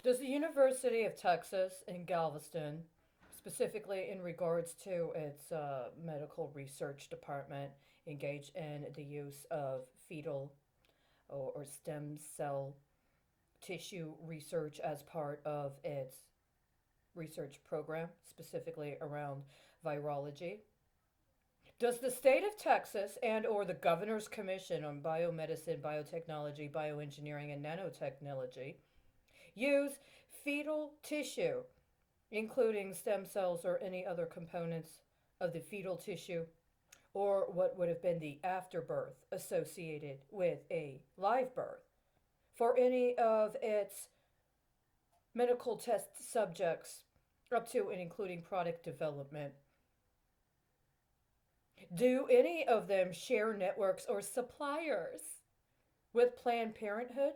Does the University of Texas in Galveston, specifically in regards to its medical research department, engage in the use of fetal or stem cell tissue research as part of its research program, specifically around virology? Does the state of Texas and or the Governor's Commission on Biomedicine, Biotechnology, Bioengineering, and Nanotechnology use fetal tissue, including stem cells or any other components of the fetal tissue, or what would have been the afterbirth associated with a live birth, for any of its medical test subjects up to and including product development? Do any of them share networks or suppliers with Planned Parenthood?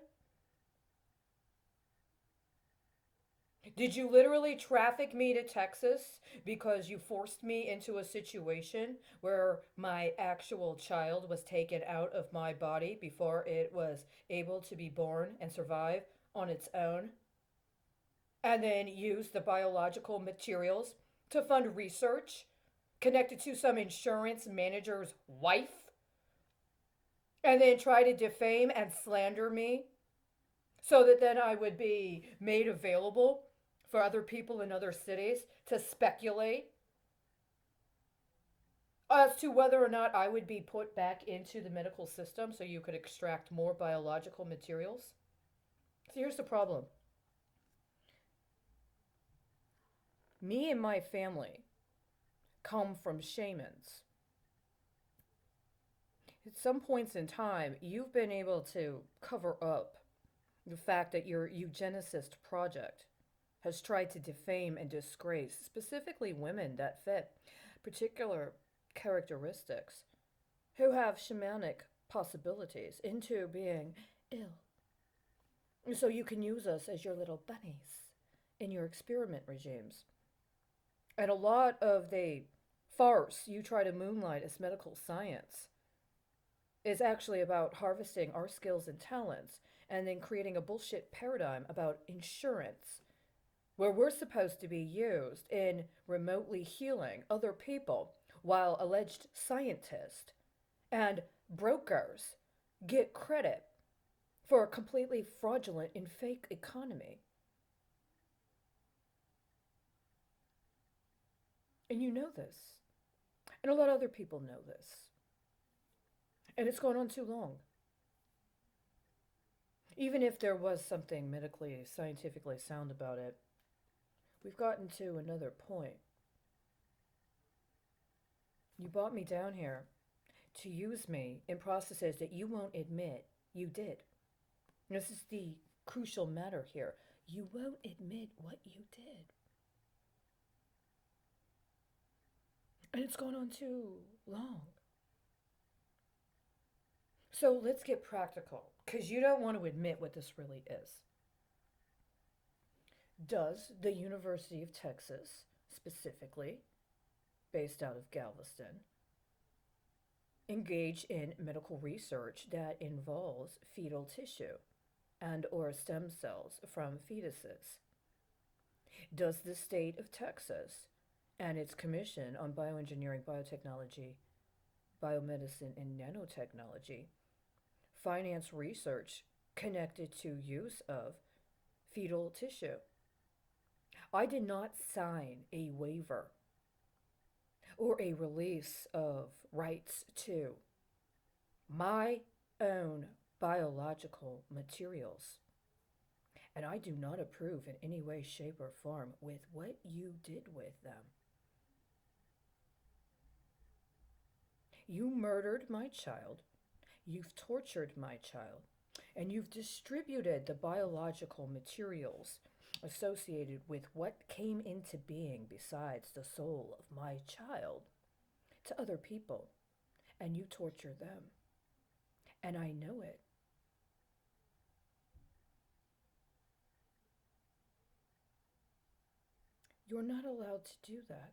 Did you literally traffic me to Texas because you forced me into a situation where my actual child was taken out of my body before it was able to be born and survive on its own? And then use the biological materials to fund research connected to some insurance manager's wife? And then try to defame and slander me so that then I would be made available for other people in other cities to speculate as to whether or not I would be put back into the medical system so you could extract more biological materials? So here's the problem. Me and my family come from shamans. At some points in time, you've been able to cover up the fact that your eugenicist project has tried to defame and disgrace specifically women that fit particular characteristics who have shamanic possibilities into being ill. So you can use us as your little bunnies in your experiment regimes. And a lot of the farce you try to moonlight as medical science is actually about harvesting our skills and talents and then creating a bullshit paradigm about insurance where we're supposed to be used in remotely healing other people while alleged scientists and brokers get credit for a completely fraudulent and fake economy. And you know this. And a lot of other people know this. And it's gone on too long. Even if there was something medically, scientifically sound about it, we've gotten to another point. You brought me down here to use me in processes that you won't admit you did. This is the crucial matter here. You won't admit what you did. And it's gone on too long. So let's get practical, because you don't want to admit what this really is. Does the University of Texas, specifically based out of Galveston, engage in medical research that involves fetal tissue and or stem cells from fetuses? Does the state of Texas and its Commission on Bioengineering, Biotechnology, Biomedicine, and Nanotechnology finance research connected to use of fetal tissue? I did not sign a waiver or a release of rights to my own biological materials. And I do not approve in any way, shape, or form with what you did with them. You murdered my child, you've tortured my child, and you've distributed the biological materials associated with what came into being besides the soul of my child to other people, and you torture them. And I know it. You're not allowed to do that.